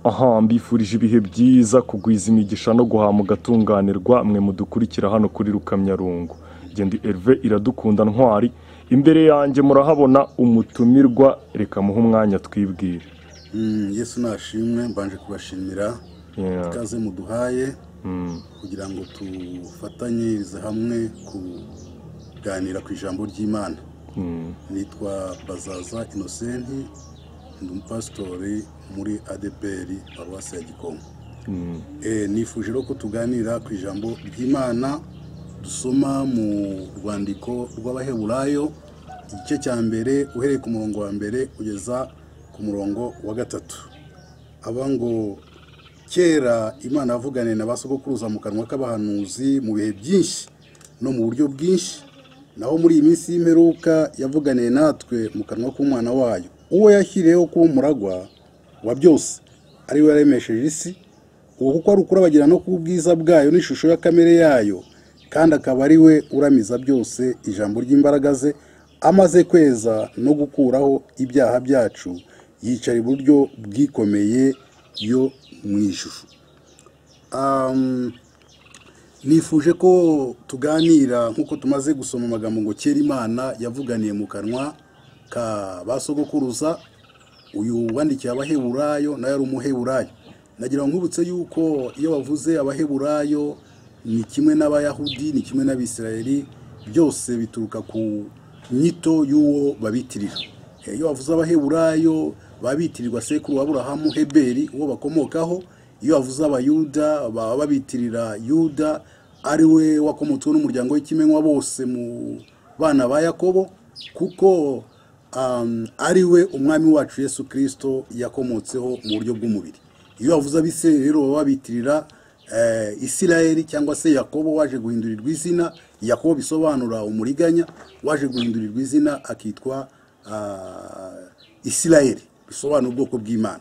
aha mbifurije ibihe byiza kugwiza imigisha no guhama ugatunganirwa mwe mudukurikira hano kuri Rukamyarungu. Gendi Herve Iradukunda Ntwari, imbere yanjye murahabona umutumirwa, reka muhe umwanya twibwire. Yesu nashimwe, mbanje kubashimira ikaze muduhaye kugira ngo tufatanyirize hamwe kuganira ku ijambo ry'Imana. Nitwa Bazaza Innocent, ndi umupasitori muri ADPR Paruwasi ya Gikonko. Nifuje rero ko tuganira ku ijambo ry'Imana dusoma mu rwandiko rw'Abaheburayo igice cya mbere uhereye ku murongo wa mbere kugeza ku murongo wa gatatu. Aba ngo kera Imana yavuganiye na basogokuruza mu kanwa k'abahanuzi mu bihe byinshi no mu buryo bwinshi, naho muri iyi minsi y'imperuka yavuganiye natwe mu kanwa k'umwana wayo, uwo yashyiriyeho kuba umuragwa wa byose, ari we yaremesheje isi, uwo kuko ari ukurabagira no ku bwiza bwayo n'ishusho ya kamere yayo, kandi akaba ari we uramiza byose ijambo ry'imbaraga ze, amaze kweza no gukuraho ibyaha byacu, yicara iburyo bwikomeye yo mu ijuru. Nifuje ko tuganira nk'uko tumaze gusoma amagambo ngo kera Imana yavuganiye mu kanwa ka basogokuruza. Uyu wandikiye Abaheburayo nayo ari umuheburayo. Nagira ngo nkubutse yuko iyo bavuze Abaheburayo ni kimwe n'Abayahudi, ni kimwe n'Abisirayeli, byose bituruka ku nyito y'uwo babitirira. Iyo bavuze Abaheburayo babitirirwa sekuru wa Aburahamu, Heberi, uwo bakomokaho. Iyo bavuze Abayuda baba babitirira Yuda, ari we wakomotseho n'umuryango w'ikimenywa bose mu bana ba Yakobo, kuko ari we umwami wacu Yesu Kristo yakomotseho mu buryo bw'umubiri. Iyo bavuze Abisirayeli rero baba babitirira Isirayeli cyangwa se Yakobo waje guhindurirwa izina. Yakobo bisobanura umuriganya, waje guhindurirwa izina akitwa Isirayeli, bisobanura ubwoko bw'Imana.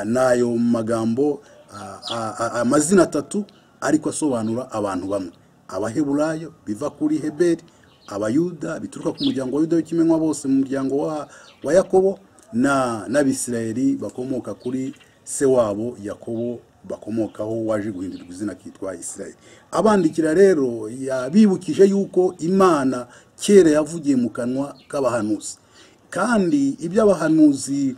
Nayo magambo amazina atatu ariko asobanura abantu bamwe. Abaheburayo biva kuri Heberi, Abayuda bituruka ku muryango wa Yuda w'ikimenywa bose mu muryango wa Yakobo, n'Abisirayeli bakomoka kuri se wabo Yakobo bakomokaho waje guhindurirwa izina akitwa Isirayeli. Abandikira rero yabibukije yuko Imana kera yavugiye mu kanwa k'abahanuzi, kandi ibyo abahanuzi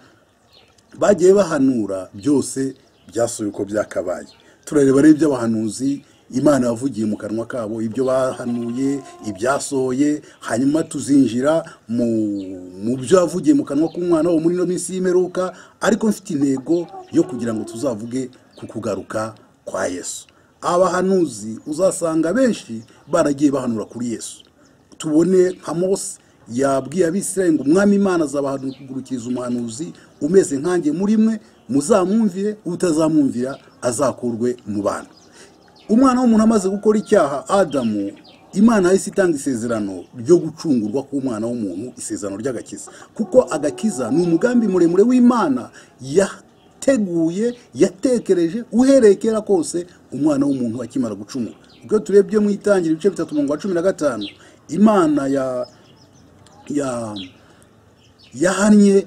bagiye bahanura byose byasohoye uko byakabaye. Turareba rero ibyo abahanuzi Imana yavugiye mu kanwa kabo, ibyo bahanuye, ibyasohoye, hanyuma tuzinjira mu byo yavugiye mu kanwa k'umwana wo muri no minsi y'imperuka, ariko mfite intego yo kugira ngo tuzavuge ku kugaruka kwa Yesu. Abahanuzi uzasanga benshi baragiye bahanura kuri Yesu. Tubone nka Mose yabwiye Abisirayeli ngo umwami Imana azabahagurukiriza umuhanuzi umeze nkanjye muri mwe, muzamwumvire, utazamwumvira azakurwe mu bantu. Umwana w'umuntu amaze gukora icyaha, Adamu, Imana yahise itanga isezerano ryo gucungurwa k'umwana w'umuntu, isezerano ry'agakiza, kuko agakiza ni umugambi muremure w'Imana yateguye, yatekereje uhereye kera kose umwana w'umuntu akimara gucumura. Ubwo turebye mu Itangira ibice 3:15, Imana yahannye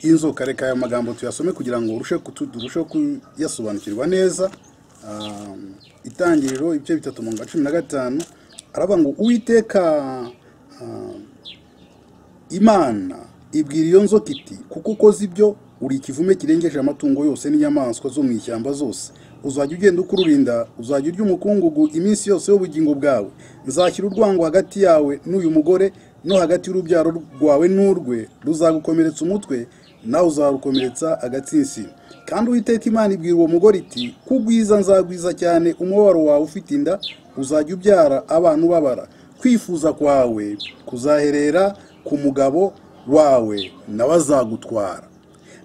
inzoka. Reka aya magambo tuyasome kugira ngo turusheho kuyasobanukirwa neza. Itangiriro ibice 3:15 aravuga ngo Uwiteka Imana ibwira iyo nzoka iti, kuko ukoze ibyo uri ikivume kirengeje amatungo yose n'inyamaswa zo mu ishyamba zose, uzajya ugenda ukururinda, uzajya urya umukungugu iminsi yose y'ubugingo bwawe. Nzashyira urwango hagati yawe n'uyu mugore, no hagati y'urubyaro rwawe n'urwe, ruzagukomeretsa umutwe, nawe uzarukomeretsa agatsinsino. Kandi Uwiteka Imana ibwira uwo mugore iti, kugwiza nzagwiza cyane umubabaro wawe ufite inda, uzajya ubyara abana ubabara. Kwifuza kwawe kuzaherera ku mugabo wawe, nawe azagutwara.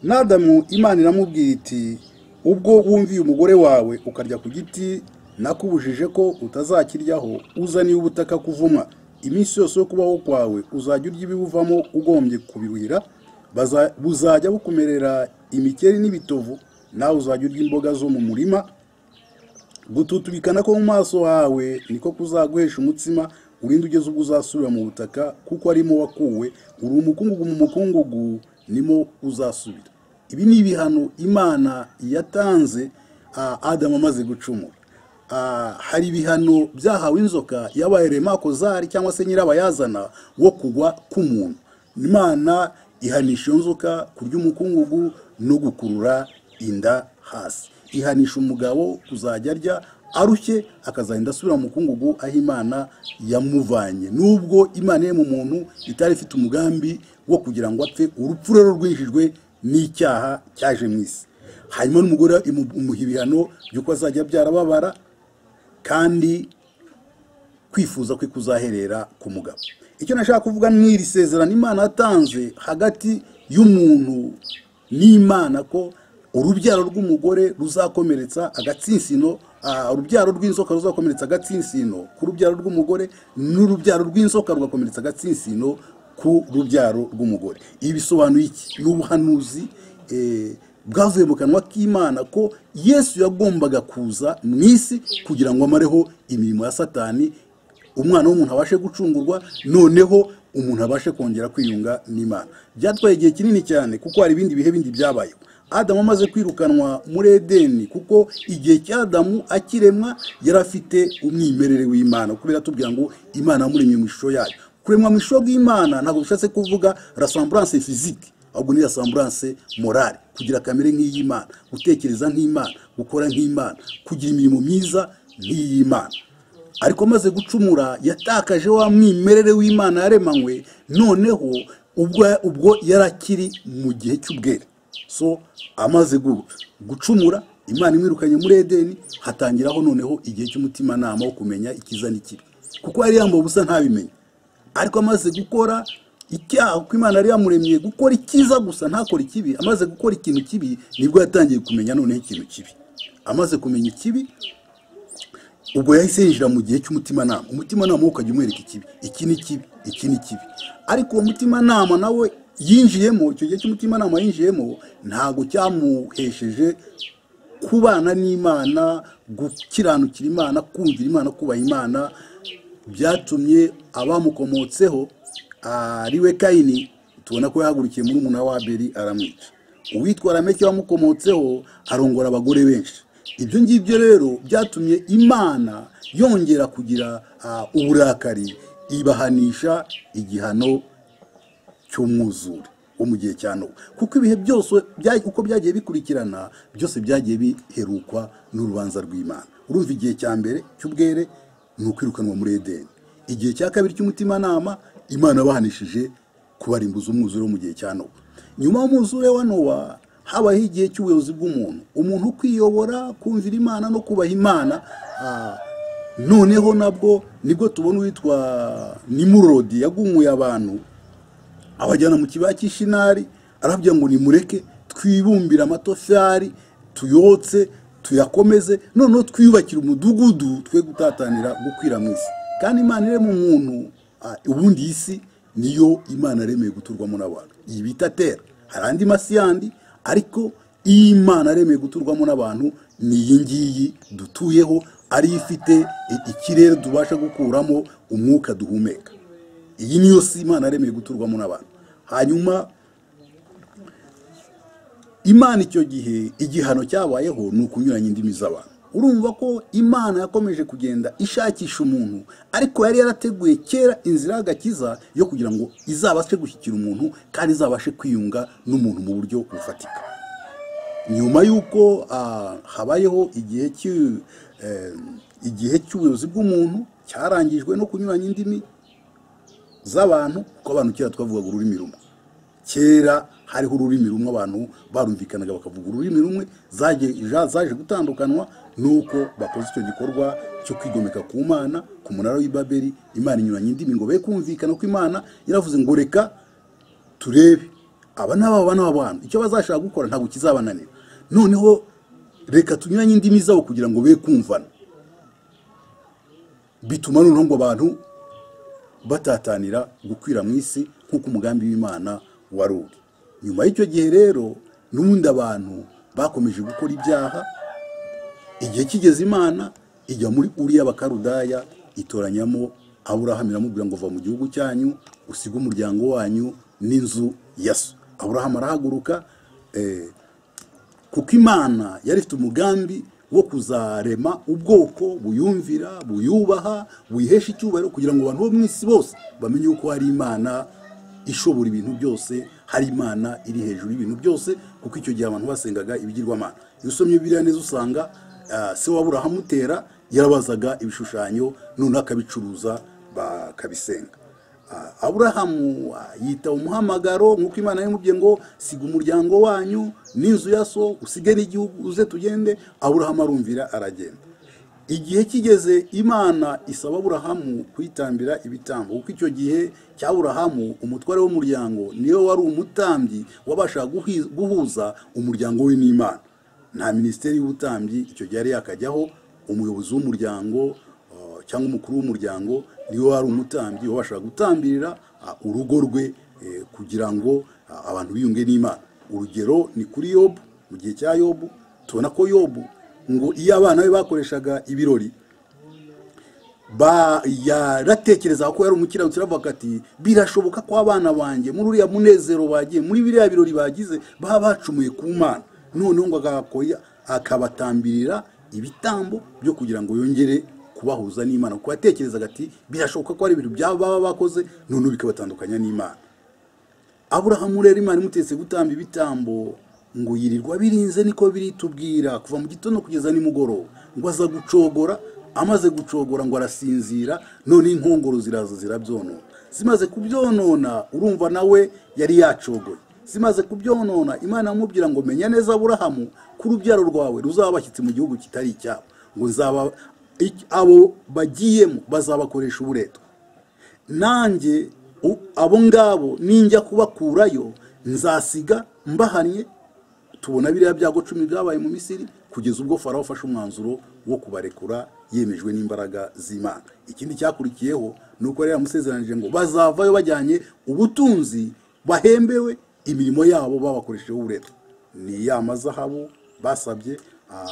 N'Adamu Imana iramubwira iti, ubwo wumviye umugore wawe ukarya ku giti nakubujije ko utazakiryaho, uzaniye ubutaka kuvuma. Iminsi yose yo kubaho kwawe uzajya urya ibibuvamo ugombye kubiruhira, buzajya bukumerera imikeri n'ibitovu, nawe uzajya urya imboga zo mu murima. Gututubikana ko mu maso hawe niko kuzaguhesha umutsima, urinde ugeze ubwo uzasubira mu butaka, kuko arimo wakuwe, uri umukungugu mu mukungugu nimo uzasubira. ibi ni ibihano imana yatanze Adamu amaze gucumura. Hari ibihano byahawe inzoka yabaye remakozari cyangwa se nyirabayazana wo kugwa k'umuntu. Imana ihanisha iyo nzoka kurya umukungugu no gukurura inda hasi. Ihanisha umugabo kuzajya arya arushye akazagenda asubira mu mukungugu aho Imana yamuvanye. Nubwo Imana ye mu muntu itari ifite umugambi wo kugira ngo apfe, urupfu rero rwinjijwe n'icyaha cyaje mu isi. Hanyuma n'umugore umuha ibihano by'uko azajya byarababara kandi kwifuza kwe kuzaherera ku mugabo. Icyo nashaka kuvuga ni iri sezerano Imana yatanze hagati y'umuntu n'Imana ko urubyaro rw'umugore ruzakomeretsa agatsinsino, urubyaro rw'inzoka ruzakomeretsa agatsinsino ku rubyaro rw'umugore, n'urubyaro rw'inzoka rugakomeretsa agatsinsino ku rubyaro rw'umugore. Ibi bisobanuye iki? N'ubuhanuzi bwavuye mu kanwa k'Imana ko Yesu yagombaga kuza mu isi kugira ngo amareho imirimo ya Satani, umwana w'umuntu abashe gucungurwa, noneho umuntu abashe kongera kwiyunga n'Imana. Byatwaye igihe kinini cyane kuko hari ibindi bihe bindi byabayeho. Adamu amaze kwirukanwa muri Edeni, kuko igihe cy'Adamu akiremwa yari afite umwimerere w'Imana, kubera tubwira ngo Imana yamuremye mu ishusho yayo. Kuremwa mu ishusho y'Imana ntabwo bishatse kuvuga ressemblance physique, ahubwo ni ressemblance morale, kugira kamere nk'iy'Imana, gutekereza nk'Imana, gukora nk'Imana, kugira imirimo myiza nk'iy'Imana. Ariko amaze gucumura yatakaje wa mwimerere w'Imana yaremanywe, noneho ubwo yarakiri mu gihe cy'ubwere. So amaze gucumura, Imana imwirukanye muri Edeni, hatangiraho noneho igihe cy'umutima nama wo kumenya ikiza n'ikibi, kuko yari yambaye ubusa ntabimenye. Ariko amaze gukora icyaha, kuko Imana yari yamuremye gukora ikiza gusa ntakora ikibi, amaze gukora ikintu kibi nibwo yatangiye kumenya noneho ikintu kibi. Amaze kumenya ikibi, ubwo yahise yinjira mu gihe cy'umutima nama. Umutima nama ukajya umwereka ikibi, iki ni kibi, iki ni kibi. Ariko uwo mutima nama nawe yinjiyemo, icyo gihe cy'umutima nama yinjiyemo, ntago cyamuhesheje kubana n'Imana, gukiranukira Imana, kumvira Imana, kubaha Imana. Byatumye abamukomotseho ariwe Kayini, tubona ko yahagurukiye muri umuntu wa Abeli aramwica. Uwitwa Lameki wamukomotseho arongora abagore benshi. Ibyo ngibyo rero byatumye Imana yongera kugira uburakari, ibahanisha igihano cy'umwuzure wo mu gihe cya Nowa. Kuko ibihe byose uko byagiye bikurikirana, byose byagiye biherukwa n'urubanza rw'Imana. Urumva igihe cya mbere cy'ubwere ni ukwirukanwa muri Edeni. Igihe cya kabiri cy'umutima nama, Imana bahanishije kubarimbuza umwuzure wo mu gihe cya Nowa. Nyuma y'umwuzure wa Nowa habaho igihe cy'ubuyobozi bw'umuntu, umuntu kwiyobora, kumvira Imana no kubaha Imana. Noneho nibwo tubona uwitwa Nimurodi yagumuye abantu, abajyana mu kibaya cy'Ishinari, arababwira ngo nimureke twibumbira amatofari, tuyotse, tuyakomeze, noneho twiyubakira umudugudu, twe gutatanira gukwira mu isi. Kandi Imana iri mu muntu, ubundi isi niyo Imana yaremeye guturwamo n'abantu. Iyi bita Terre. Hari andi masi yandi, ariko Imana yaremeye guturwamo n'abantu ni iyi ngiyi dutuyeho, ari ifite ikirere tubasha gukuramo umwuka duhumeka. Iyi niyo si Imana yaremeye guturwamo n'abantu. Hanyuma Imana icyo gihe igihano cyabayeho ni ukunyuranya indimi z'abantu. Urumva ko Imana yakomeje kugenda ishakisha umuntu, ariko yari yarateguye kera inzira y'agakiza yo kugira ngo izabashe gushyikira umuntu kandi izabashe kwiyunga n'umuntu mu buryo bufatika. Nyuma y'uko habayeho igihe cy'ubuyobozi bw'umuntu cyarangijwe no kunyuranya indimi z'abantu, kuko abantu kera twavugaga ururimi rumwe. Kera hariho ururimi rumwe, abantu barumvikanaga bakavuga ururimi rumwe. Zaje gutandukanwa nuko bakoze icyo gikorwa cyo kwigomeka ku Mana ku munara w'i Babeli. Imana inyuranye indimi ngo be kumvikana, ko Imana yaravuze ngo reka turebe aba n'abantu icyo bazashaka gukora ntabwo kizabananira, noneho reka tunyuranye indimi zabo kugira ngo be kumvana. Bituma noneho ngo abantu batatanira gukwira mu isi nk'uko umugambi w'Imana wari uri. Nyuma y'icyo gihe rero n'ubundi abantu bakomeje gukora ibyaha. Igihe kigeze Imana ijya muri Uriya Bakarudaya, itoranyamo Aburahamu, iramubwira ngo va mu gihugu cyanyu, usige umuryango wanyu n'inzu ya so. Aburahamu arahaguruka, kuko imana yari ifite umugambi wo kuzarema ubwoko buyumvira, buyubaha, buyihesha icyubahiro, kugira ngo abantu bo mu isi bose bamenye yuko hari imana ishobora ibintu byose, hari imana iri hejuru y'ibintu byose, kuko icyo gihe abantu basengaga ibigirwamana. Iyo usomye Bibiliya neza usanga se wa Aburahamu Tera yarabazaga ibishushanyo none akabicuruza bakabisenga. Aburahamu yita umuhamagaro nk'uko Imana yamubwiye ngo siga umuryango wanyu n'inzu ya so usige n'igihugu uze tugende. Aburahamu arumvira aragenda. Igihe kigeze Imana isaba Aburahamu kwitambira ibitambo, kuko icyo gihe cya Aburahamu umutware w'umuryango niyo wari umutambyi wabasha guhuza umuryango we n'Imana. Nta minisiteri y'ubutambyi icyo gihe yari yakajyaho, umuyobozi w'umuryango cyangwa umukuru w'umuryango niwe wari umutambyi wabasha gutambirira urugo rwe kugira ngo abantu biyunge n'Imana. Urugero ni kuri Yobu. Mu gihe cya Yobu tubona ko Yobu ngo iyo abana be bakoreshaga ibirori yaratekereza ko yari umukiranutsi, aravuga ati birashoboka ko abana banjye muri uriya munezero bagiye muri biriya birori bagize baba bacumuye ku Mana, noneho ngo akabatambirira ibitambo byo kugira ngo yongere kubahuza n'Imana, kuko yatekerezaga ati birashoboka ko ari ibintu baba bakoze none bikabatandukanya n'Imana. Aburahamu rero Imana imutetse gutamba ibitambo ngo yirirwa birinze, niko biritubwira, kuva mu gitondo kugeza nimugoroba, ngo aza gucogora, amaze gucogora ngo arasinzira, none inkongoro ziraza zirabyonona. Zimaze kubyonona urumva nawe yari yacogoye, zimaze kubyonona Imana amubwira ngo menya neza Aburahamu ko urubyaro rwawe ruzaba bashyitsi mu gihugu kitari icyabo, ngo nzaba abo bagiyemo bazabakoresha uburetwa, nanjye abo ngabo ninjya kubakurayo nzasiga mbahanye. Tubona biriya byago 10 byabaye mu Misiri kugeza ubwo Farawo afashe umwanzuro wo kubarekura yemejwe n'imbaraga z'Imana. Ikindi cyakurikiyeho nuko rero yamusezeranije ngo bazavayo bajyanye ubutunzi bahembewe imirimo yabo babakoresheje uburetwa. Ni ya mazahabu basabye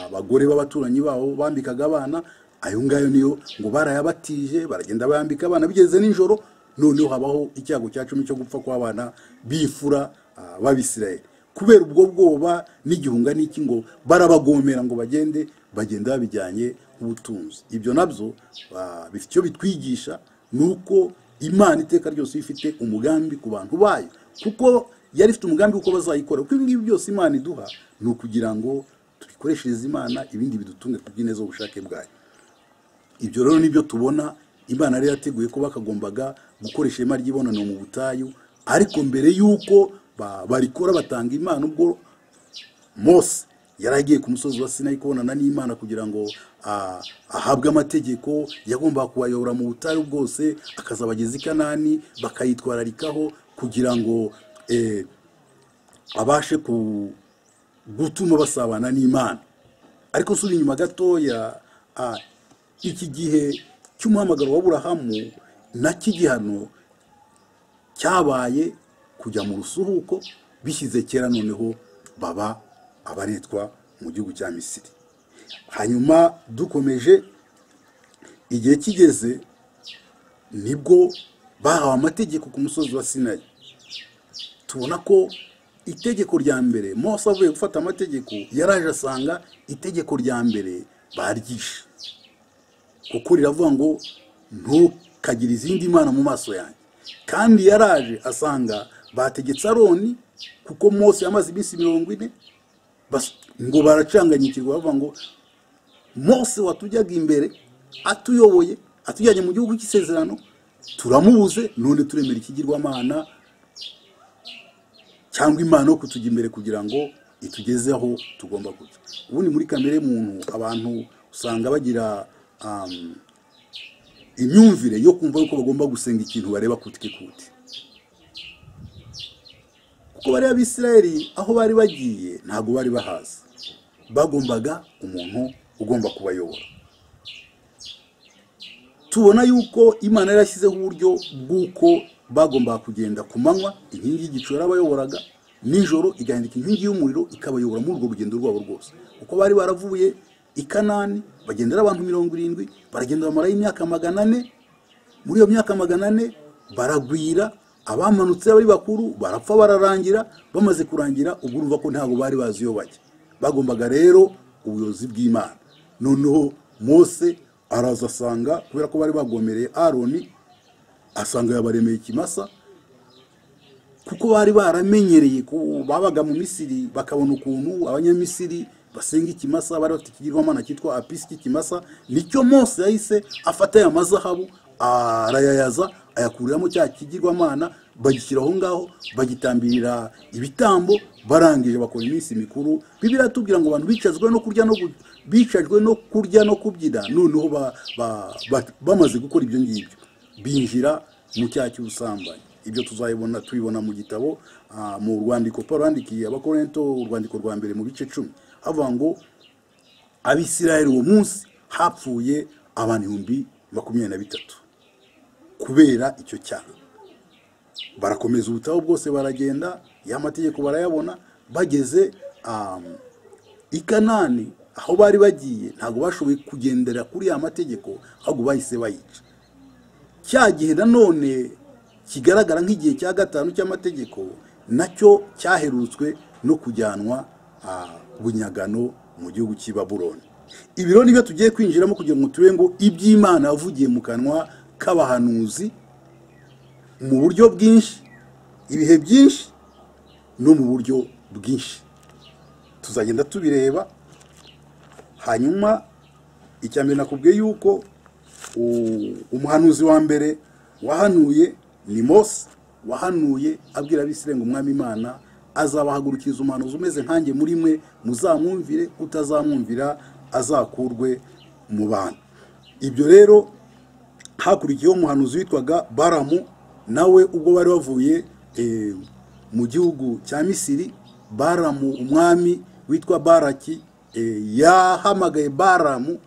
abagore b'abaturanyi babo bambikaga abana, ayo ngayo niyo ngo barayabatije baragenda bayambika abana. Bigeze nijoro noneho habaho icyago cya 10 cyo gupfa kw'abana bifura b'Abisirayeli, kubera ubwo bwoba n'igihunga n'iki ngo barabagomera ngo bagenda babijyanye ubutunzi. Ibyo nabyo bifite icyo bitwigisha, nuko Imana iteka ryose ifite umugambi ku bantu bayo, kuko yari ifite umugambi uko bazayikora. Kuko ibingibi byose Imana iduha ni ukugira ngo tubikoreshereze Imana, ibindi bidutunge kubw'ineza ubushake bwayo. Ibyo rero nibyo tubona Imana yari yateguye ko bakagombaga gukoresha ihema ry'ibonaniro mu butayu, ariko mbere y'uko barikora batanga Imana, ubwo Mose yaragiye ku musozi wa Sinayi kubonana n'Imana kugira ngo ahabwe amategeko, yagomba kubayobora mu butayu bwose, akazabageza i Kanani bakayitwararikaho kugira ngo abashe gutuma basabana n'Imana. Ariko suri inyuma gatoya, iki gihe cy'umuhamagaro wa Aburahamu na kigihano cyabaye kujya mu rusuhuko, bishyize kera noneho baba abaretwa mu gihugu cya Misiri. Hanyuma dukomeje, igihe kigeze nibwo bahawe amategeko ku musozi wa Sinayi. Tubona ko itegeko rya mbere Mose avuye gufata amategeko yaraje asanga itegeko rya mbere baryishe, kuko riravuga ngo ntukagire izindi mana mu maso yanjye. Kandi yaraje asanga bategetse Aroni, kuko Mose yamaze iminsi 40 ngo baracanganyikirwa, bavuga ngo Mose watujyaga imbere atuyoboye atujyanye mu gihugu cy'isezerano turamubuze, none turemera ikigirwamana cyangwa imana yo kutujya imbere kugira ngo itugeze aho tugomba kujya. Ubundi muri kamere muntu abantu usanga bagira imyumvire yo kumva yuko bagomba gusenga ikintu bareba kuti. Kuko bari Abisirayeli aho bari bagiye ntago bari bahaza, bagombaga umuntu ugomba kubayobora. Tubona yuko Imana yarashyizeho uburyo bw'uko bagomba kugenda ku manywa, inkingi y'igicu yarabayoboraga, nijoro igahindika inkingi y'umuriro ikabayobora muri urwo rugendo rwabo rwose. Uko bari baravuye i Kanani bagendera abantu 70, baragenda bamarayo imyaka 400. Muri iyo myaka 400 baragwira, abamanutse bari bakuru barapfa bararangira. Bamaze kurangira ubwo urumva ko ntago bari bazi yo bajya. bagombaga rero ubuyobozi bw'Imana. Noneho Mose araza asanga, kubera ko bari bagomereye Aroni, asanga yabaremeye ikimasa, kuko bari baramenyereye ko babaga mu Misiri bakabona ukuntu abanyamisiri basenga ikimasa, bari bafite ikigirwamana cyitwa Apisi cy'ikimasa. Nicyo Mose yahise afata aya mazahabu arayayaza, ayakuriramo cya kigirwamana, bagishyira aho ngaho, bagitambirira ibitambo, barangije bakora iminsi mikuru. Bibiliya tubwira ngo abantu bicajwe no kurya no kubyina. Noneho bamaze gukora ibyo ngibyo, binjira mu cyaha cy'ubusambanyi. Ibyo tubibona mu gitabo, mu rwandiko Pawulo yandikiye Abakorinto, urwandiko rwa mbere mu bice 10, avuga ngo Abisirayeli uwo munsi hapfuye abantu 23,000 kubera icyo cyaha. Barakomeza ubutaho bwose, baragenda, ya mategeko barayabona. Bageze i Kanani aho bari bagiye, ntabwo bashoboye kugendera kuri ya mategeko, ahubwo bahise bayica. Cya gihe nanone kigaragara nk'igihe cya 5 cy'amategeko, nacyo cyaherutswe no kujyanwa bunyagano mu gihugu cy'i Babuloni. Ibiro nibyo tugiye kwinjiramo kugira ngo turebe ngo iby'Imana yavugiye mu kanwa k'abahanuzi mu buryo bwinshi, ibihe byinshi, no mu buryo bwinshi. Tuzagenda tubireba. Hanyuma icyambere nakubwiye yuko umuhanuzi wa mbere wahanuye ni Mose, wahanuye abwira Abisirayeli ngo Umwami Imana azabahagurukiriza umuhanuzi umeze nkanjye muri mwe, muzamwumvire, utazamwumvira azakurwe mu bantu. Ibyo rero hakurikiyeho umuhanuzi witwaga Balamu, nawe ubwo bari bavuye mu gihugu cya Misiri. Balamu umwami witwa Baraki yahamagaye Balamu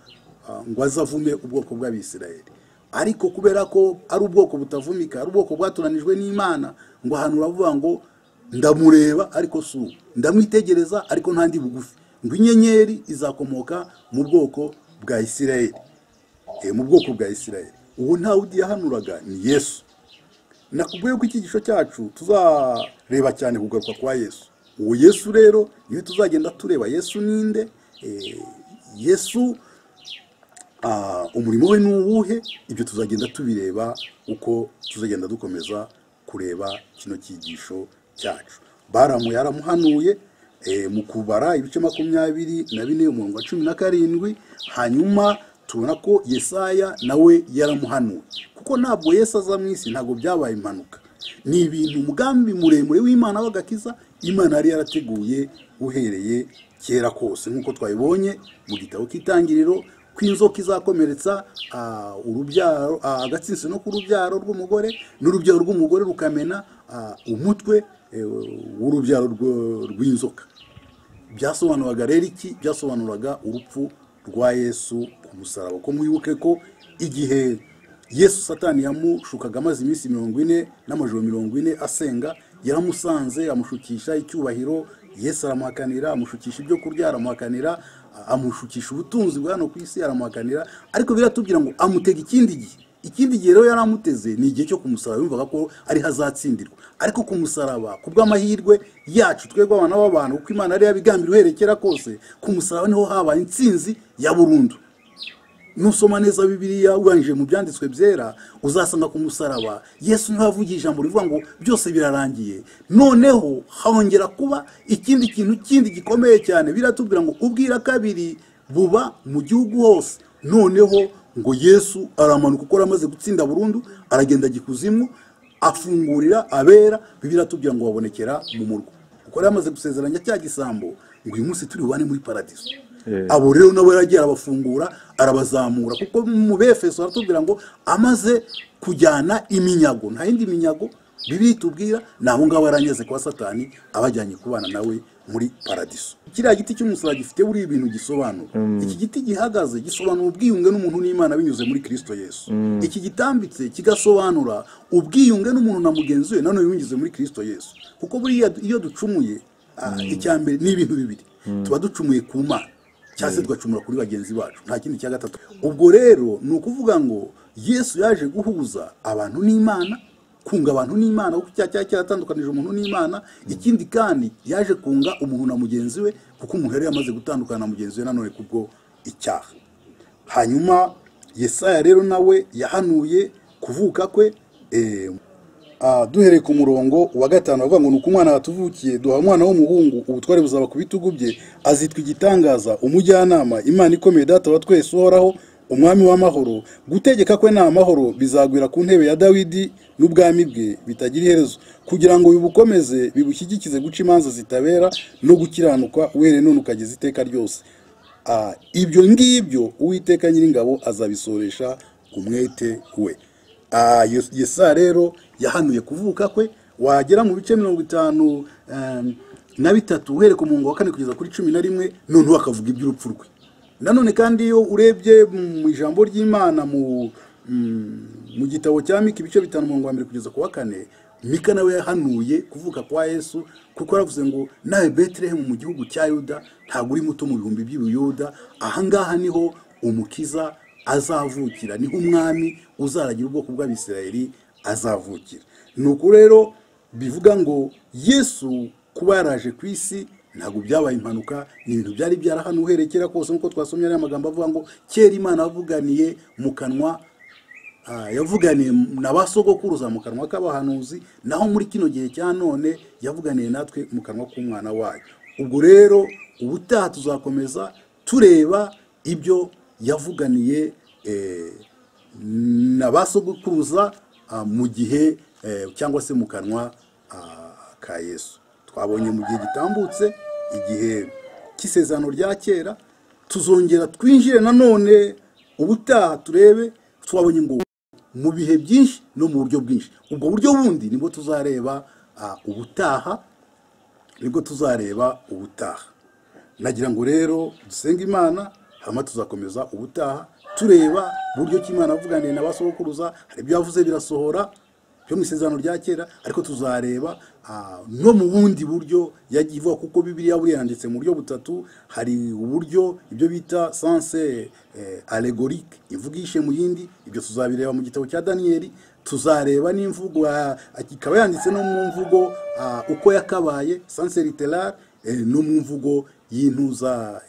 ngo azavume ubwoko bw'Abisirayeli, ariko kubera ko ari ubwoko butavumika, ari ubwoko bwatoranijwe n'Imana, ngo ahantu bavuga ngo ndamureba ariko si ndamwitegereza ariko ntandi bugufi, ngo inyenyeri izakomoka mu bwoko bwa Isirayeli, mu bwoko bwa Isirayeli. Uwo nta wundi yahanuraga ni Yesu. Nakubwiye ko icyigisho cyacu tuzareba cyane kugaruka kwa Yesu. Uwo Yesu rero niwe tuzagenda tureba. Yesu ninde? Yesu umurimo we n'uwuhe? Ibyo tuzagenda tubireba uko tuzagenda dukomeza kureba kino cyigisho cyacu. Balamu yaramuhanuye mu kubara ibice 24 umurongo wa 17. Hanyuma tubona ko Yesaya nawe yaramuhanuye, kuko ntabwo Yesu aza mu isi ntabwo byabaye impanuka. Ni ibintu umugambi muremure w'Imana w'agakiza Imana yari yarateguye uhereye kera kose, nk'uko twabibonye mu gitabo cy'Itangiriro, kw'inzoka izakomeretsa urubyaro, agatsinsi no ku rubyaro rw'umugore, n'urubyaro rw'umugore rukamena umutwe w'urubyaro rw'inzoka. Byasobanuraga rero iki? Byasobanuraga urupfu rwa Yesu ku musaraba. Ko mwibuke ko igihe Yesu Satani yamushukaga amaze iminsi 40 n'amajoro 40 asenga, yaramusanze amushukisha icyubahiro, Yesu aramuhakanira, amushukisha ibyo kurya aramuhakanira, amushukisha ubutunzi bwa hano ku isi aramuhakanira. Ariko biratubwira ngo amutega ikindi gihe rero yaramuteze ni igihe cyo kumusaraba. Yumvaga ko ari hazatsindirwa, ariko ku musaraba kubw'amahirwe yacu twebwe abana b'abantu, kuko Imana yari yabigambira uherekera kose, ku musaraba niho habaye intsinzi ya burundu. Nusoma neza Bibiliya ubanjije mu byanditswe byera, uzasanga ku musaraba Yesu niho yavugiye ijambo rivuga ngo byose birarangiye. Noneho hongera kuba ikindi kintu gikomeye cyane. Biratubwira ngo ubwira kabiri buba mu gihugu hose. Noneho ngo Yesu aramanuka uko amaze gutsinda burundu, aragenda gikuzimu, afungurira abera. Bibiliya tubwira ngo babonekera mu murwa, kuko yamaze gusezeranya cya gisambo ngo uyu munsi turi bubane muri paradiso. Abo rero nabo yaragiye arabafungura, arabazamura, kuko mu Befeso aratubwira ngo amaze kujyana iminyago, nta yindi minyago Bibiliya tubwira, naho ngabo yaranyeze kwa Satani abajyanye kubana nawe muri paradiso. Kiriya giti cy'umusaraba gifite buri ibintu gisobanura. Iki giti gihagaze gisobanura ubwiyunge n'umuntu n'Imana binyuze muri Kristo Yesu. Iki gitambitse kigasobanura ubwiyunge n'umuntu na mugenzi we nanone binyuze muri Kristo Yesu. Kuko buriya iyo ducumuye, icyambere ni ibintu bibiri. Tuba ducumuye ku Mana, cyase twacumura kuri bagenzi bacu, nta kindi cya gatatu. Ubwo rero ni ukuvuga ngo Yesu yaje guhuza abantu n'Imana, kunga abantu n'Imana, kuko icyaha cyari cyaratandukanije umuntu n'Imana. Ikindi kandi yaje kunga umuntu na mugenzi we, kuko umuntu yari yamaze gutandukana na mugenzi we nanone kubwo icyaha. Hanyuma Yesaya rero nawe yahanuye kuvuka kwe. Duhereye ku murongo wa 5 avuga ngo nuko umwana watuvukiye duha umwana w'umuhungu, ubutware buzaba ku bitugu bye, azitwa igitangaza, umujyanama, Imana ikomeye, data wa twese uhoraho, umwami w'amahoro. Gutegeka kwe nta mahoro bizagwira ku ntebe ya Dawidi n'ubwami bwe bitagira iherezo, kugira ngo bibukomeze bibushyigikize guca imanza zitabera no gukiranuka uhereye none ukageza iteka ryose. Ibyo ngibyo Uwiteka Nyiringabo azabisoresha umwete we. Yesaya rero yahanuye kuvuka kwe. Wagera mu bice 53 uhereye ku murongo wa 4 kugeza kuri 11, none akavuga iby'urupfu rwe. Nanone kandi iyo urebye mu ijambo ry'Imana mu gitabo cya Mika ibice 5 umurongo wa 1 kugeza ku wa 4, Mika nawe yahanuye kuvuka kwa Yesu, kuko yaravuze ngo nawe Bethlehem mu gihugu cya Yuda ntabwo uri muto mu bihumbi by'Ubuyuda, ahangaha niho umukiza azavukira, niho umwami uzaragira ubwoko bw'Abisirayeli azavukira. Nuko rero bivuga ngo Yesu kuba yaraje ku isi ntabwo byabaye impanuka, ni ibintu byari byarahanuwe uherekera kose, nkuko twasomye ari amagambo avuga ngo kera Imana yavuganiye mu kanwa, yavuganiye n'abasogokuruza mu kanwa k'abahanuzi, naho muri kino gihe cya none yavuganiye natwe mu kanwa k'umwana wayo. Ubwo rero ubutaha tuzakomeza tureba ibyo yavuganiye n'abasogokuruza mu gihe cyangwa se mu kanwa ka Yesu. Twabonye mu gihe gitambutse igihe cy'isezerano rya kera, tuzongera twinjire nanone ubutaha turebe. Twabonye ngo mu bihe byinshi no mu buryo bwinshi, ubwo buryo bundi nibwo tuzareba ubutaha, nibwo tuzareba ubutaha. Nagira ngo rero dusenga Imana, hama tuzakomeza ubutaha tureba buryo ki Imana avuganiye n'abasogokuruza. Hari ibyo yavuze birasohora byo mu isezerano rya kera, ariko tuzareba no mu bundi buryo yagiye ivuga, kuko Bibiliya buri yanditse mu buryo butatu. Hari uburyo ibyo bita sense allegorique, ivugishe mu yindi, ibyo tuzabireba mu gitabo cya Daniel. Tuzareba n'imvugo ikaba yanditse no mu mvugo uko yakabaye sense littéraire, no mu mvugo y'intuza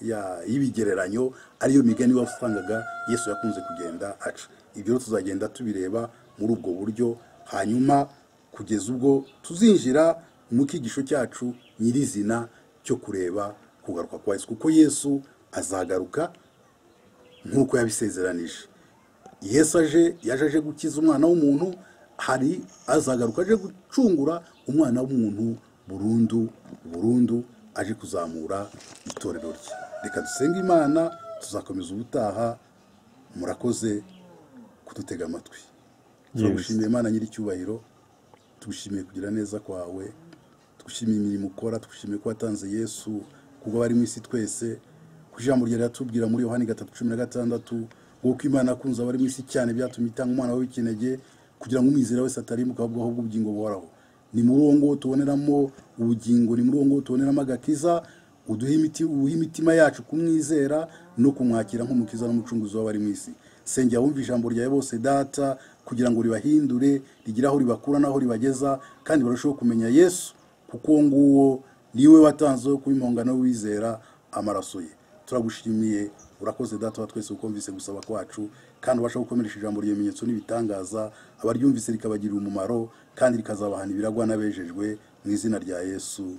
y'ibigereranyo, ariyo migani wasangaga Yesu yakunze kugenda aca. Ibyo tuzagenda tubireba muri ubwo buryo, hanyuma kugeza ubwo tuzinjira mu kigisho cyacu nyirizina cyo kureba kugaruka kwa Yesu, kuko Yesu azagaruka nk'uko yabisezeranije. Yesu yaje gukiza umwana w'umuntu, hari azagaruka aje gucungura umwana w'umuntu burundu, aje kuzamura itorero rye. Reka dusenge Imana, tuzakomeza ubutaha. Murakoze kudutega amatwi. Tugushimiye Imana nyir'icyubahiro, tugushimiye kugira neza kwawe, tugushimiye imirimo ukora, tugushimiye ko watanze Yesu kuko bari mu isi twese. Ku ijambo rye ratubwira muri Yohani 3:16 ngo Imana akunze abari mu isi cyane byatumye itanga umwana we w'ikinege, kugira ngo umwizera wese atarimbuka ahubwo ubugingo buhoraho. Ni muri uwo ngo tuboneramo ubugingo, ni muri uwo ngo tuboneramo agakiza. Uduhe imitima yacu kumwizera no kumwakira nk'umukiza n'umucunguzi w'abari mu isi. Sengera wumva ijambo ryawe bose Data, kugira ngo ribahindure, rigira aho ribakura naho ribageza, kandi barusheho kumenya Yesu, kuko nguwo niwe watanze ku impongano wizera amaraso ye. Turagushimiye, urakoze Data wa twese ukumvise gusaba kwacu, kandi ubasha gukomeresha ijambo ry'ibimenyetso n'ibitangaza, abaryumvise rikabagirira umumaro, kandi rikazabahana ibiragwa n'abejejwe, mu izina rya Yesu,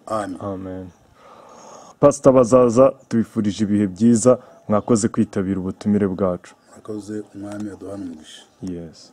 amen. Amen. Pastor Bazaza, tubifurije ibihe byiza, mwakoze kwitabira ubutumire bwacu. Murakoze, umwami aduhana umugisha. Yes.